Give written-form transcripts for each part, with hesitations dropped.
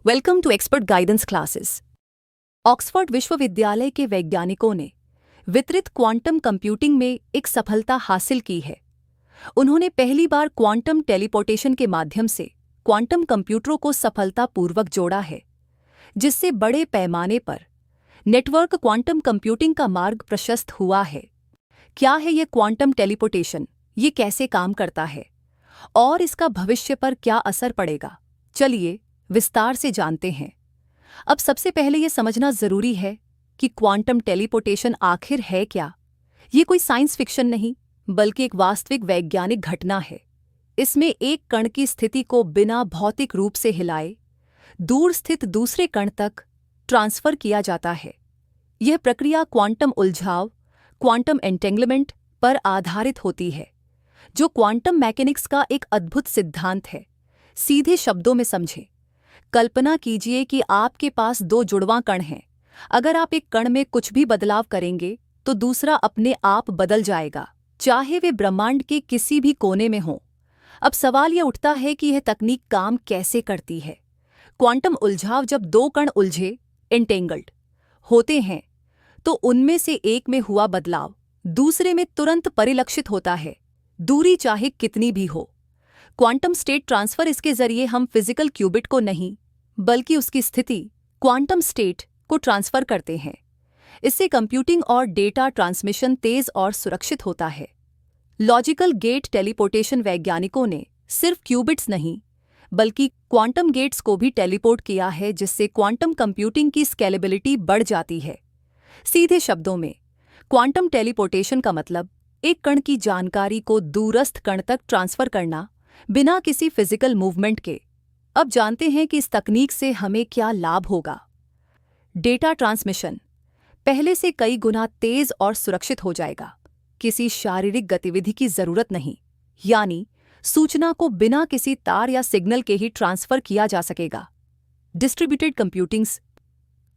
Welcome to expert guidance classes. Oxford विश्वविद्यालय के वैज्ञानिकों ने वितरित क्वांटम कंप्यूटिंग में एक सफलता हासिल की है। उन्होंने पहली बार क्वांटम टेलीपोर्टेशन के माध्यम से क्वांटम कंप्यूटरों को सफलतापूर्वक जोड़ा है, जिससे बड़े पैमाने पर नेटवर्क क्वांटम कंप्यूटिंग का मार्ग प्रशस्त हुआ है। क्या है यह क्वांटम टेलीपोर्टेशन? ये कैसे काम करता है और इसका भविष्य पर क्या असर पड़ेगा? चलिए विस्तार से जानते हैं। अब सबसे पहले यह समझना जरूरी है कि क्वांटम टेलीपोर्टेशन आखिर है क्या। ये कोई साइंस फिक्शन नहीं, बल्कि एक वास्तविक वैज्ञानिक घटना है। इसमें एक कण की स्थिति को बिना भौतिक रूप से हिलाए दूर स्थित दूसरे कण तक ट्रांसफर किया जाता है। यह प्रक्रिया क्वांटम उलझाव, क्वांटम एंटेंगलमेंट पर आधारित होती है, जो क्वांटम मैकेनिक्स का एक अद्भुत सिद्धांत है। सीधे शब्दों में समझें, कल्पना कीजिए कि आपके पास दो जुड़वां कण हैं। अगर आप एक कण में कुछ भी बदलाव करेंगे तो दूसरा अपने आप बदल जाएगा, चाहे वे ब्रह्मांड के किसी भी कोने में हों। अब सवाल यह उठता है कि यह तकनीक काम कैसे करती है। क्वांटम उलझाव जब दो कण उलझे एंटेंगल्ड होते हैं तो उनमें से एक में हुआ बदलाव दूसरे में तुरंत परिलक्षित होता है, दूरी चाहे कितनी भी हो। क्वांटम स्टेट ट्रांसफर, इसके जरिए हम फिजिकल क्यूबिट को नहीं बल्कि उसकी स्थिति क्वांटम स्टेट को ट्रांसफर करते हैं। इससे कंप्यूटिंग और डेटा ट्रांसमिशन तेज और सुरक्षित होता है। लॉजिकल गेट टेलीपोर्टेशन वैज्ञानिकों ने सिर्फ क्यूबिट्स नहीं बल्कि क्वांटम गेट्स को भी टेलीपोर्ट किया है, जिससे क्वांटम कंप्यूटिंग की स्केलेबिलिटी बढ़ जाती है। सीधे शब्दों में, क्वांटम टेलीपोर्टेशन का मतलब एक कण की जानकारी को दूरस्थ कण तक ट्रांसफर करना बिना किसी फिजिकल मूवमेंट के। अब जानते हैं कि इस तकनीक से हमें क्या लाभ होगा। डेटा ट्रांसमिशन पहले से कई गुना तेज और सुरक्षित हो जाएगा। किसी शारीरिक गतिविधि की जरूरत नहीं, यानी सूचना को बिना किसी तार या सिग्नल के ही ट्रांसफर किया जा सकेगा। डिस्ट्रीब्यूटेड कंप्यूटिंग्स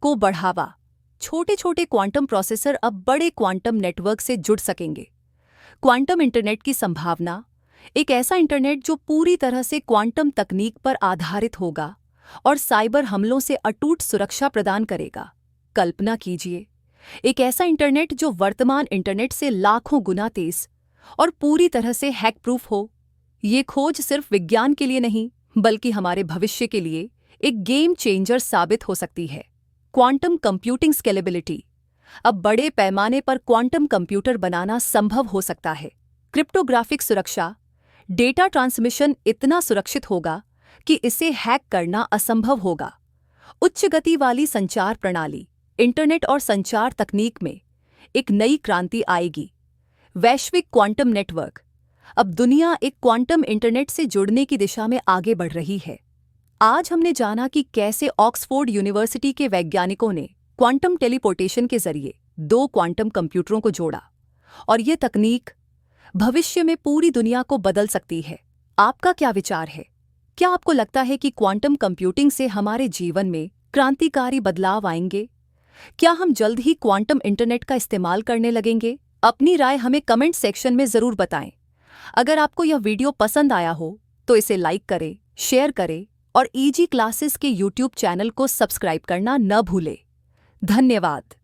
को बढ़ावा, छोटे छोटे क्वांटम प्रोसेसर अब बड़े क्वांटम नेटवर्क से जुड़ सकेंगे। क्वांटम इंटरनेट की संभावना, एक ऐसा इंटरनेट जो पूरी तरह से क्वांटम तकनीक पर आधारित होगा और साइबर हमलों से अटूट सुरक्षा प्रदान करेगा। कल्पना कीजिए, एक ऐसा इंटरनेट जो वर्तमान इंटरनेट से लाखों गुना तेज और पूरी तरह से हैक प्रूफ हो। ये खोज सिर्फ विज्ञान के लिए नहीं बल्कि हमारे भविष्य के लिए एक गेम चेंजर साबित हो सकती है। क्वांटम कंप्यूटिंग स्केलेबिलिटी, अब बड़े पैमाने पर क्वांटम कंप्यूटर बनाना संभव हो सकता है। क्रिप्टोग्राफिक सुरक्षा, डेटा ट्रांसमिशन इतना सुरक्षित होगा कि इसे हैक करना असंभव होगा। उच्च गति वाली संचार प्रणाली, इंटरनेट और संचार तकनीक में एक नई क्रांति आएगी। वैश्विक क्वांटम नेटवर्क, अब दुनिया एक क्वांटम इंटरनेट से जुड़ने की दिशा में आगे बढ़ रही है। आज हमने जाना कि कैसे ऑक्सफोर्ड यूनिवर्सिटी के वैज्ञानिकों ने क्वांटम टेलीपोर्टेशन के जरिए दो क्वांटम कंप्यूटरों को जोड़ा, और यह तकनीक भविष्य में पूरी दुनिया को बदल सकती है। आपका क्या विचार है? क्या आपको लगता है कि क्वांटम कंप्यूटिंग से हमारे जीवन में क्रांतिकारी बदलाव आएंगे? क्या हम जल्द ही क्वांटम इंटरनेट का इस्तेमाल करने लगेंगे? अपनी राय हमें कमेंट सेक्शन में जरूर बताएं। अगर आपको यह वीडियो पसंद आया हो तो इसे लाइक करें, शेयर करें और ईजी क्लासेस के YouTube चैनल को सब्सक्राइब करना न भूलें। धन्यवाद।